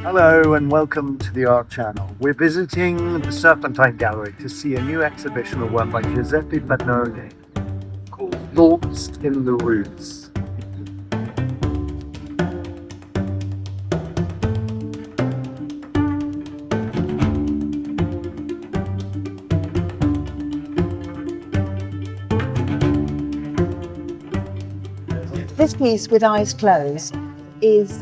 Hello and welcome to the Art Channel. We're visiting the Serpentine Gallery to see a new exhibition of work by Giuseppe Penone called Thoughts in the Roots. This piece, With Eyes Closed, is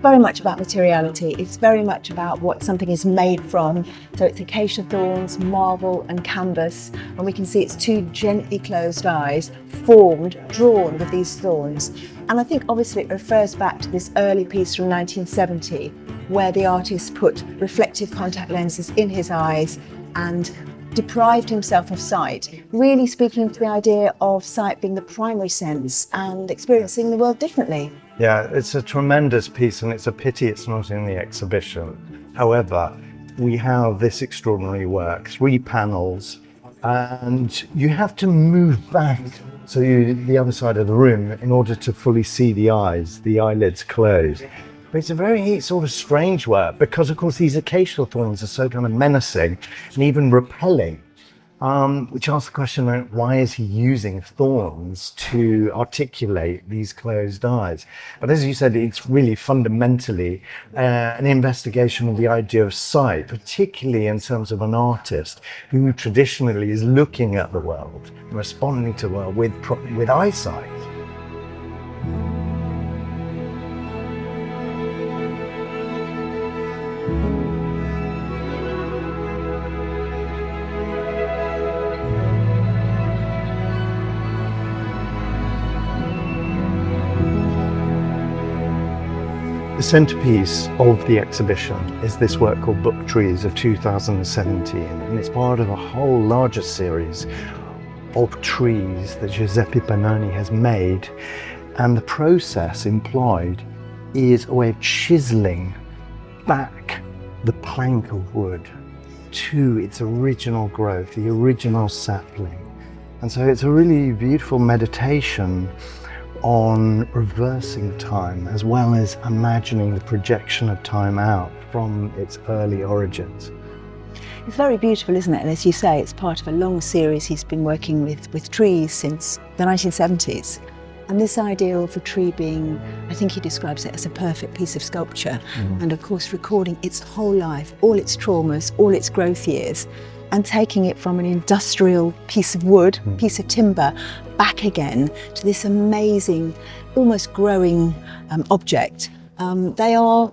very much about materiality. It's very much about what something is made from. So it's acacia thorns, marble and canvas, and we can see it's two gently closed eyes formed, drawn with these thorns. And I think obviously it refers back to this early piece from 1970, where the artist put reflective contact lenses in his eyes and deprived himself of sight, really speaking to the idea of sight being the primary sense and experiencing the world differently. Yeah, it's a tremendous piece, and it's a pity it's not in the exhibition. However, we have this extraordinary work, 3 panels, and you have to move back to the other side of the room in order to fully see the eyes, the eyelids closed. But it's a very sort of strange work because, of course, these acacia thorns are so kind of menacing and even repelling, which asks the question, why is he using thorns to articulate these closed eyes? But as you said, it's really fundamentally an investigation of the idea of sight, particularly in terms of an artist who traditionally is looking at the world and responding to the world with eyesight. The centrepiece of the exhibition is this work called Book Trees of 2017, and it's part of a whole larger series of trees that Giuseppe Penone has made, and the process employed is a way of chiseling back the plank of wood to its original growth, the original sapling. And so it's a really beautiful meditation on reversing time, as well as imagining the projection of time out from its early origins. It's very beautiful, isn't it? And as you say, it's part of a long series he's been working with trees since the 1970s. And this ideal of a tree being, I think he describes it as a perfect piece of sculpture. And of course, recording its whole life, all its traumas, all its growth years, and taking it from an industrial piece of wood, piece of timber, back again to this amazing, almost growing object. They're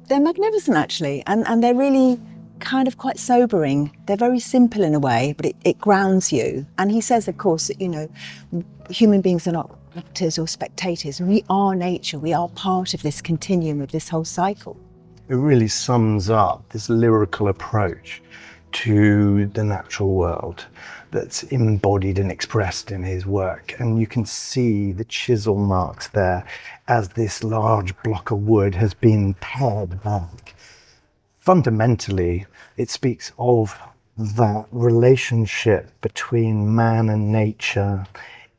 magnificent, actually, and they're really kind of quite sobering. They're very simple in a way, but it grounds you. And he says, of course, that, you know, human beings are not actors or spectators. We are nature. We are part of this continuum of this whole cycle. It really sums up this lyrical approach to the natural world that's embodied and expressed in his work. And you can see the chisel marks there as this large block of wood has been pared back. Fundamentally, it speaks of that relationship between man and nature,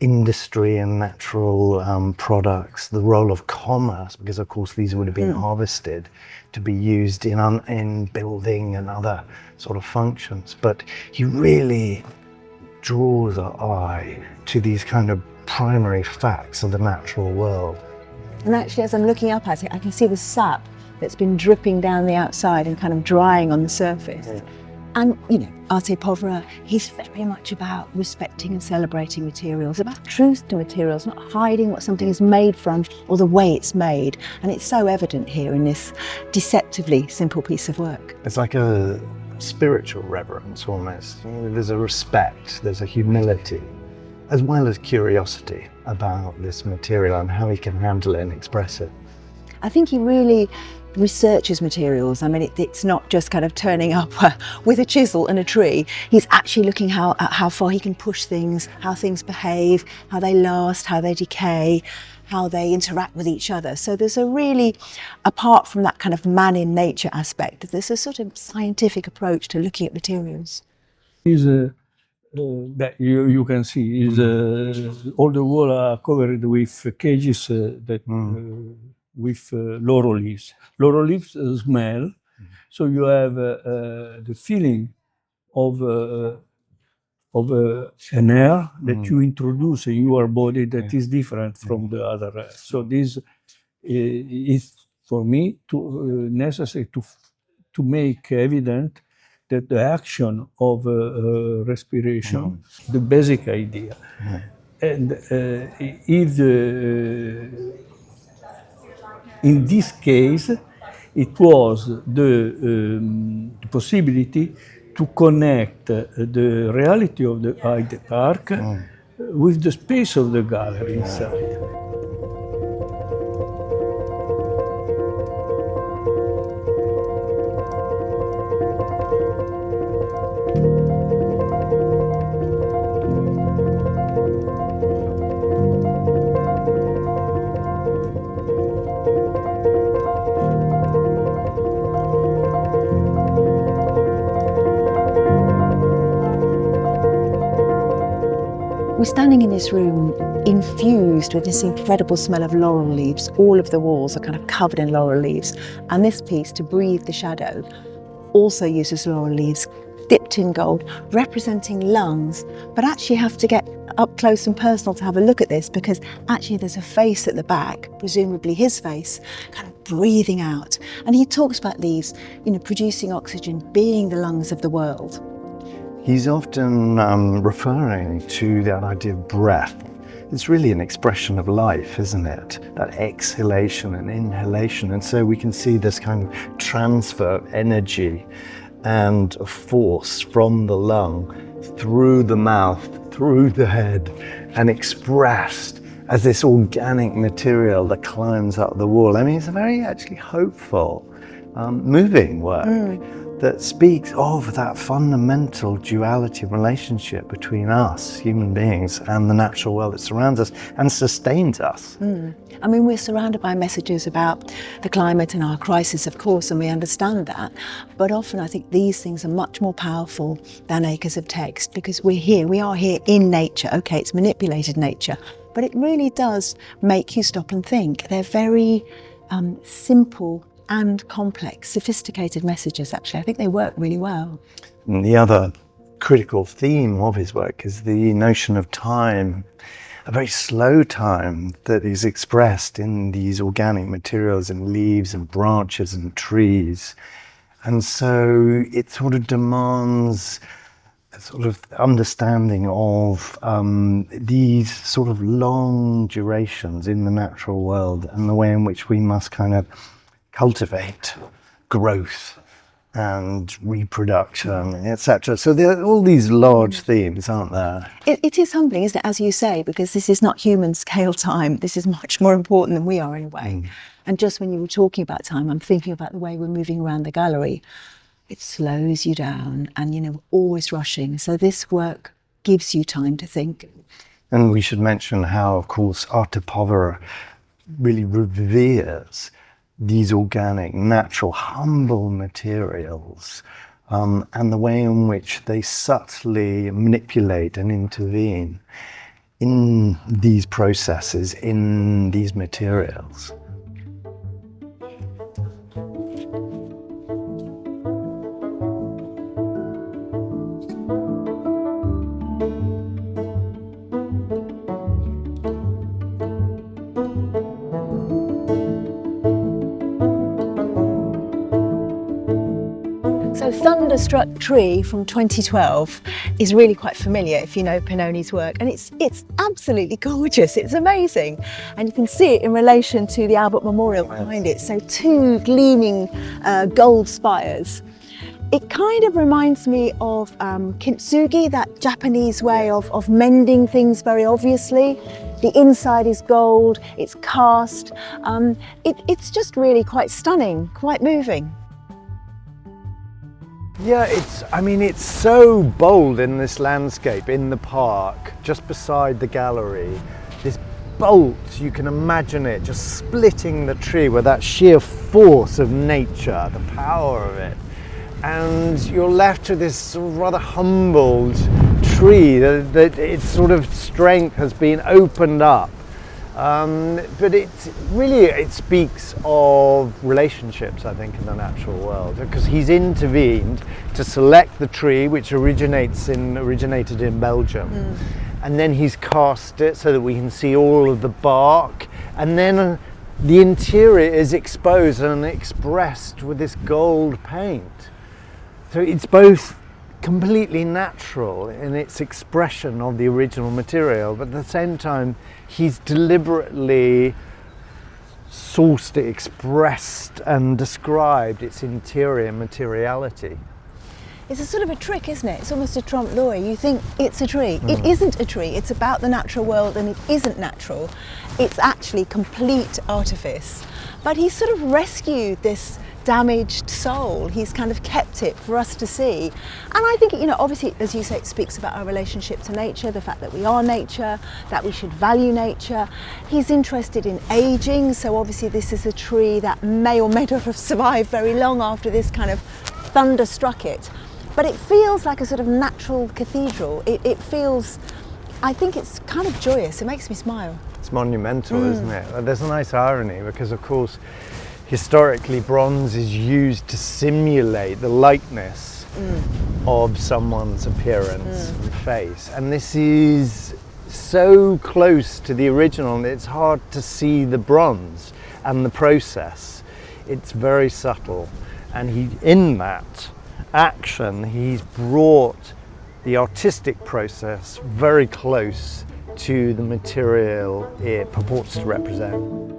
industry and natural products, the role of commerce, because of course these would have been harvested to be used in building and other sort of functions. But he really draws our eye to these kind of primary facts of the natural world. And actually, as I'm looking up at it, I can see the sap that's been dripping down the outside and kind of drying on the surface. And, you know, Arte Povera, he's very much about respecting and celebrating materials, about truth to materials, not hiding what something is made from or the way it's made. And it's so evident here in this deceptively simple piece of work. It's like a spiritual reverence almost. You know, there's a respect, there's a humility, as well as curiosity about this material and how he can handle it and express it. I think he really researches materials. I mean, it's not just kind of turning up with a chisel and a tree. He's actually looking at how far he can push things, how things behave, how they last, how they decay, how they interact with each other. So there's a really, apart from that kind of man in nature aspect, there's a sort of scientific approach to looking at materials. That you can see is all the wall are covered with cages that with laurel leaves. Laurel leaves smell, so you have the feeling of an air that you introduce in your body that is different from the other air. So this is for me necessary to make evident that the action of respiration, the basic idea, and if in this case it was the possibility to connect the reality of the Hyde Park with the space of the gallery inside. We're standing in this room infused with this incredible smell of laurel leaves. All of the walls are kind of covered in laurel leaves. And this piece, to breathe the shadow, also uses laurel leaves, dipped in gold, representing lungs. But actually you have to get up close and personal to have a look at this, because actually there's a face at the back, presumably his face, kind of breathing out. And he talks about leaves, producing oxygen, being the lungs of the world. He's often referring to that idea of breath. It's really an expression of life, isn't it? That exhalation and inhalation. And so we can see this kind of transfer of energy and of force from the lung through the mouth, through the head, and expressed as this organic material that climbs up the wall. I mean, it's a very actually hopeful, moving work. That speaks of that fundamental duality relationship between us, human beings, and the natural world that surrounds us and sustains us. I mean, we're surrounded by messages about the climate and our crisis, of course, and we understand that. But often I think these things are much more powerful than acres of text, because we are here in nature. Okay, it's manipulated nature, but it really does make you stop and think. They're very simple and complex, sophisticated messages, actually. I think they work really well. And the other critical theme of his work is the notion of time, a very slow time that is expressed in these organic materials and leaves and branches and trees. And so it sort of demands a sort of understanding of these sort of long durations in the natural world and the way in which we must kind of cultivate growth and reproduction, etc. So there are all these large themes, aren't there? It is humbling, isn't it, as you say, because this is not human scale time. This is much more important than we are in a way. And just when you were talking about time, I'm thinking about the way we're moving around the gallery. It slows you down and, we're always rushing. So this work gives you time to think. And we should mention how, of course, Arte Povera really reveres these organic, natural, humble materials, and the way in which they subtly manipulate and intervene in these processes, in these materials. So Thunderstruck Tree from 2012 is really quite familiar if you know Penone's work, and it's absolutely gorgeous. It's amazing, and you can see it in relation to the Albert Memorial behind it. So two gleaming gold spires. It kind of reminds me of kintsugi, that Japanese way of mending things very obviously. The inside is gold, it's cast. It's just really quite stunning, quite moving. Yeah, it's so bold in this landscape, in the park, just beside the gallery. This bolt, you can imagine it just splitting the tree with that sheer force of nature, the power of it. And you're left to this sort of rather humbled tree that its sort of strength has been opened up But it speaks of relationships, I think, in the natural world, because he's intervened to select the tree which originated in Belgium, and then he's cast it so that we can see all of the bark, and then the interior is exposed and expressed with this gold paint. So it's both completely natural in its expression of the original material, but at the same time he's deliberately sourced it, expressed and described its interior materiality. It's a sort of a trick, isn't it? It's almost a trompe l'oeil. You think it's a tree. It isn't a tree. It's about the natural world, and it isn't natural. It's actually complete artifice. But he sort of rescued this damaged soul. He's kind of kept it for us to see. And I think, obviously, as you say, it speaks about our relationship to nature, the fact that we are nature, that we should value nature. He's interested in aging, so obviously this is a tree that may or may not have survived very long after this kind of thunder struck it. But it feels like a sort of natural cathedral. It feels, I think it's kind of joyous. It makes me smile. It's monumental, isn't it? There's a nice irony because, of course, historically bronze is used to simulate the likeness of someone's appearance and face. And this is so close to the original, it's hard to see the bronze and the process. It's very subtle. And in that action, he's brought the artistic process very close to the material it purports to represent.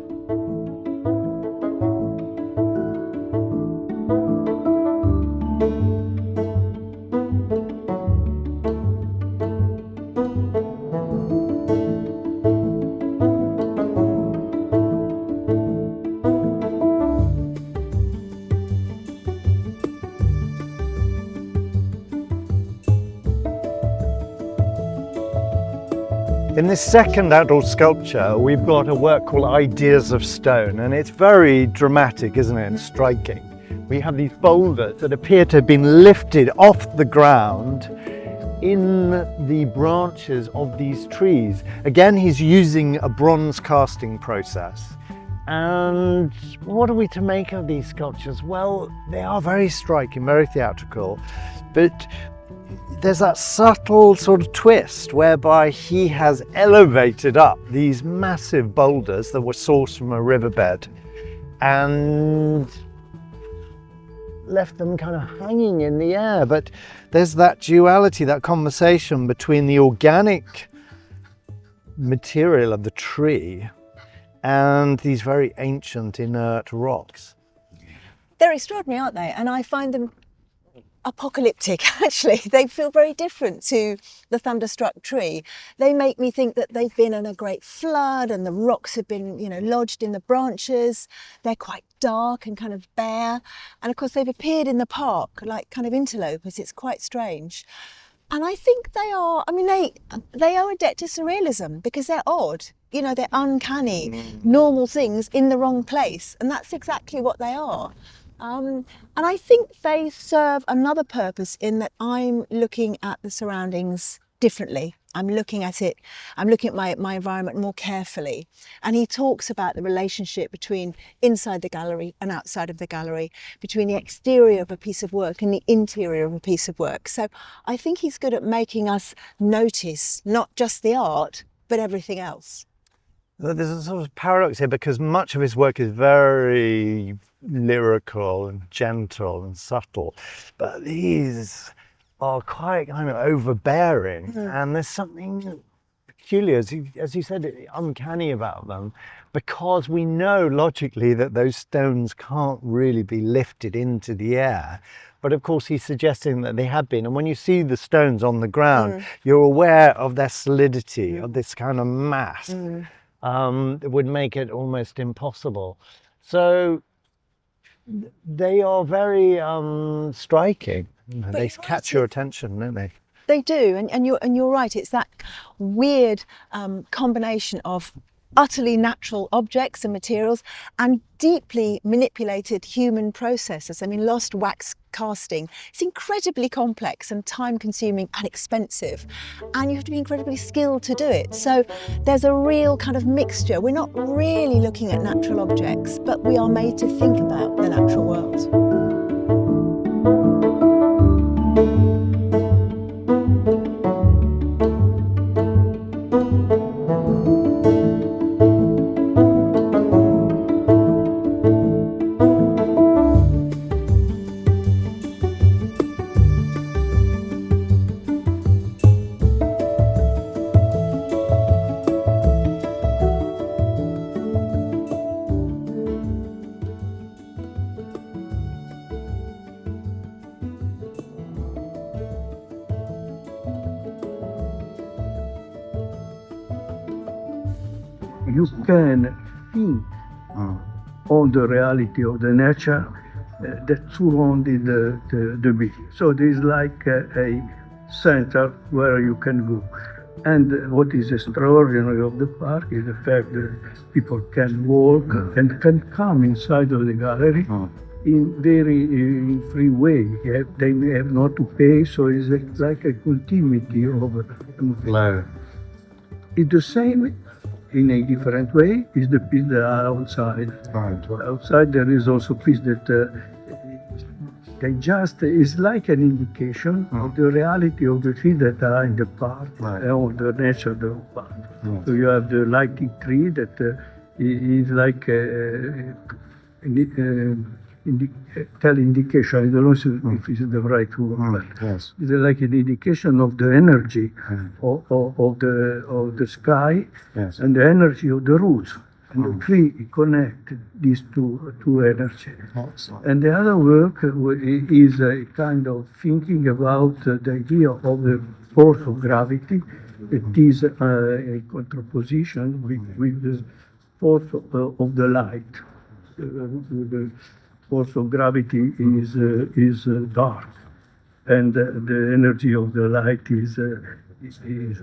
In this second outdoor sculpture, we've got a work called Ideas of Stone, and it's very dramatic, isn't it, and striking. We have these boulders that appear to have been lifted off the ground in the branches of these trees. Again, he's using a bronze casting process. And what are we to make of these sculptures? Well, they are very striking, very theatrical, but there's that subtle sort of twist whereby he has elevated up these massive boulders that were sourced from a riverbed and left them kind of hanging in the air. But there's that duality, that conversation between the organic material of the tree and these very ancient inert rocks. They're extraordinary, aren't they? And I find them apocalyptic, actually. They feel very different to the thunderstruck tree. They make me think that they've been in a great flood and the rocks have been, lodged in the branches. They're quite dark and kind of bare. And of course, they've appeared in the park like kind of interlopers. It's quite strange. And I think they are a debt to surrealism because they're odd. They're uncanny, normal things in the wrong place. And that's exactly what they are. And I think they serve another purpose in that I'm looking at the surroundings differently. I'm looking at my environment more carefully. And he talks about the relationship between inside the gallery and outside of the gallery, between the exterior of a piece of work and the interior of a piece of work. So I think he's good at making us notice not just the art, but everything else. There's a sort of paradox here because much of his work is very lyrical and gentle and subtle, but these are quite kind of overbearing, and there's something peculiar, as you said, uncanny about them, because we know logically that those stones can't really be lifted into the air. But of course, he's suggesting that they have been. And when you see the stones on the ground, you're aware of their solidity, of this kind of mass. It would make it almost impossible. So they are very striking. They catch your attention, don't they? They do, and you're right. It's that weird combination of utterly natural objects and materials and deeply manipulated human processes. I mean, lost wax casting, it's incredibly complex and time consuming and expensive, and you have to be incredibly skilled to do it. So there's a real kind of mixture. We're not really looking at natural objects, but we are made to think about the natural world. You can think on the reality of the nature that surrounded the building. So there is like a center where you can go. And what is extraordinary of the park is the fact that people can walk and can come inside of the gallery in very free way. They have not to pay, so it's like a continuity of Low. it's the same in a different way is the piece that are outside. Right. Outside there is also piece that they just is like an indication of the reality of the trees that are in the park, or the nature of the park. So you have the lighting tree that is like tell indication. I don't know if it's the right word, but Yes. it's like an indication of the energy of the sky and the energy of the roots. And the tree connect these two energy. And the other work is a kind of thinking about the idea of the force of gravity. It is a contraposition with the force of the light. The force of gravity is dark, and the energy of the light is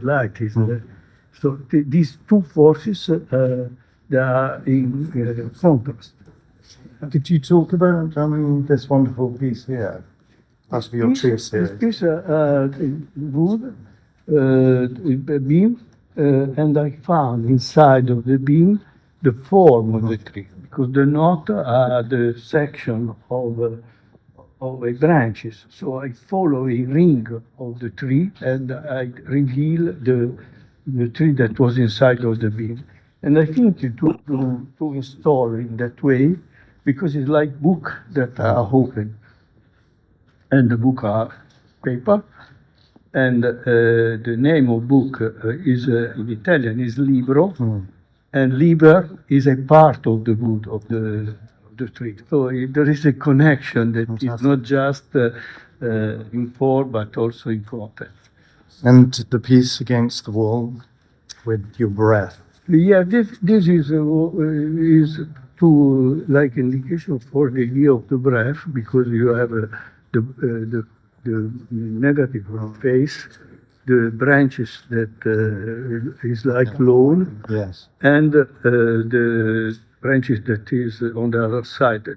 light. So these two forces they are in contrast. Could you talk about this wonderful piece here? That's for your tree series. This piece wood, a beam, and I found inside of the beam the form of the tree, because the knot are the section of a branches. So I follow a ring of the tree and I reveal the tree that was inside of the beam. And I think to install in that way, because it's like book that are open, and the book are paper, and the name of book is in Italian is libro, and liber is a part of the wood of the tree. So there is a connection that is not just in form but also in content. And the piece against the wall with your breath. Yeah, this is to like indication for the idea of the breath, because you have the negative face, the branches that is like lawn, Yes. and the branches that is on the other side.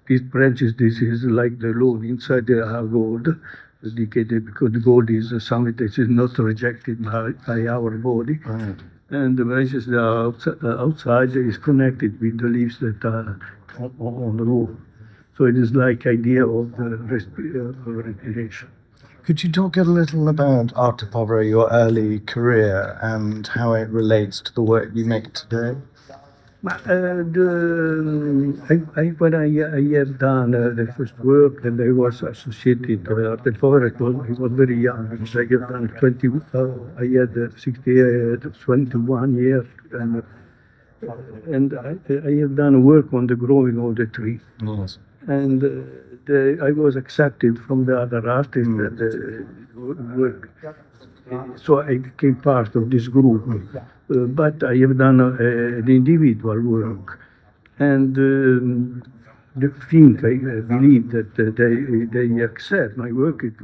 These branches, this is like the lawn. Inside there are gold, dedicated, because gold is something that is not rejected by our body. Right. And the branches that are outside is connected with the leaves that are on the wall. So it is like idea of the respiration. Could you talk a little about Arte Povera, your early career, and how it relates to the work you make today? When I have done the first work, and I was associated with Arte Povera, I was very young. Because I have done 20. I had 21 years, and I have done work on the growing of the tree. Yes. And I was accepted from the other artists that work. So I became part of this group. But I have done an individual work. And I believe that they accept my work. It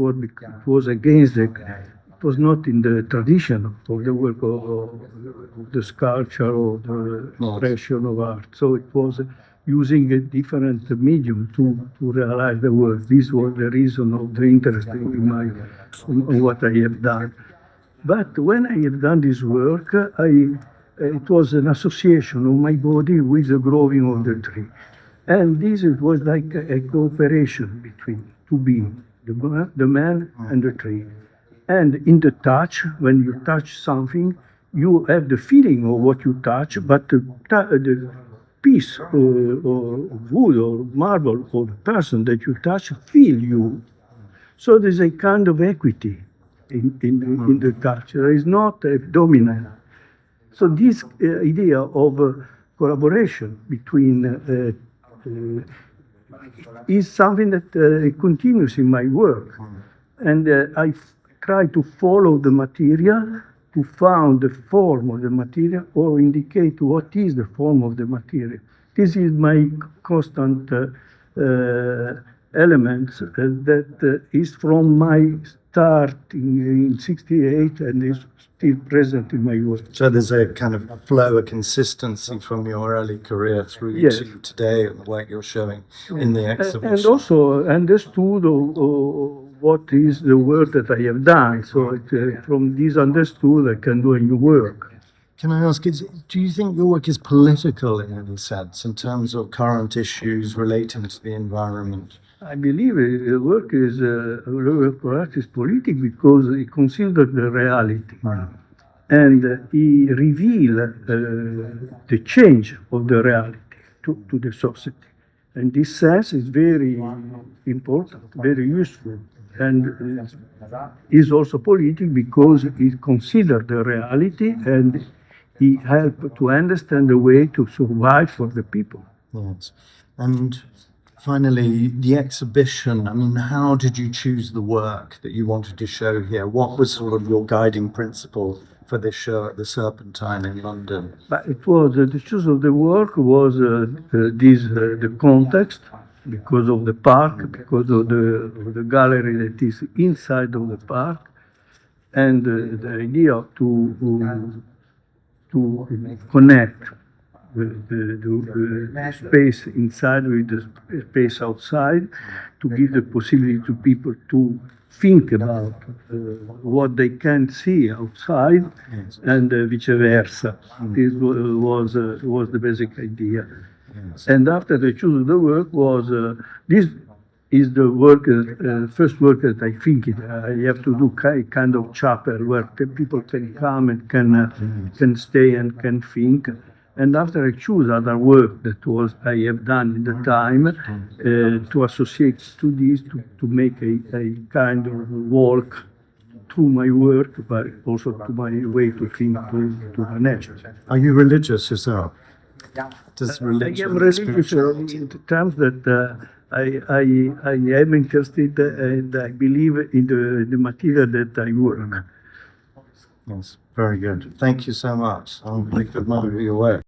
was against the it was not in the tradition of the work of the sculpture or the expression of art. So it was using a different medium to realize the work. This was the reason of the interest in what I have done. But when I have done this work, it was an association of my body with the growing of the tree. And this it was like a cooperation between two beings, the man and the tree. And in the touch, when you touch something, you have the feeling of what you touch, but the piece or wood or marble or the person that you touch feel you. So there's a kind of equity in the touch. There is not a dominant. So this idea of collaboration between is something that continues in my work. And I try to follow the material, to find the form of the material or indicate what is the form of the material. This is my constant element that is from my start in 68 and is still present in my work. So there's a kind of flow, a consistency from your early career through Yes. to today and the work you're showing in the exhibition. And also understood what is the work that I have done. So from this understood, I can do a new work. Can I ask, do you think your work is political in any sense, in terms of current issues relating to the environment? I believe the work is work for art is political because it considers the reality, and he reveals the change of the reality to the society. And this sense is very important, very useful, and is also political because it considers the reality and it helps to understand the way to survive for the people. Yes. And finally, the exhibition, I mean, how did you choose the work that you wanted to show here? What was sort of your guiding principle for this show at the Serpentine in London? But it was the choice of the work was the context, because of the park, because of the gallery that is inside of the park, and the idea to connect the space inside with the space outside, to give the possibility to people to think about what they can see outside, Yes. and vice versa. This was the basic idea. Yes. And after the choose of the work was this is the work, first work that I think I have to do kind of chapel where people can come and can stay and can think. And after I choose other work that was I have done in the time to associate to this to make a kind of walk through my work, but also to my way to think to the nature. Are you religious yourself? Does I religion am religious in the terms that I am interested and I believe in the material that I work. Yes, very good. Thank you so much. I'll make good note of your work.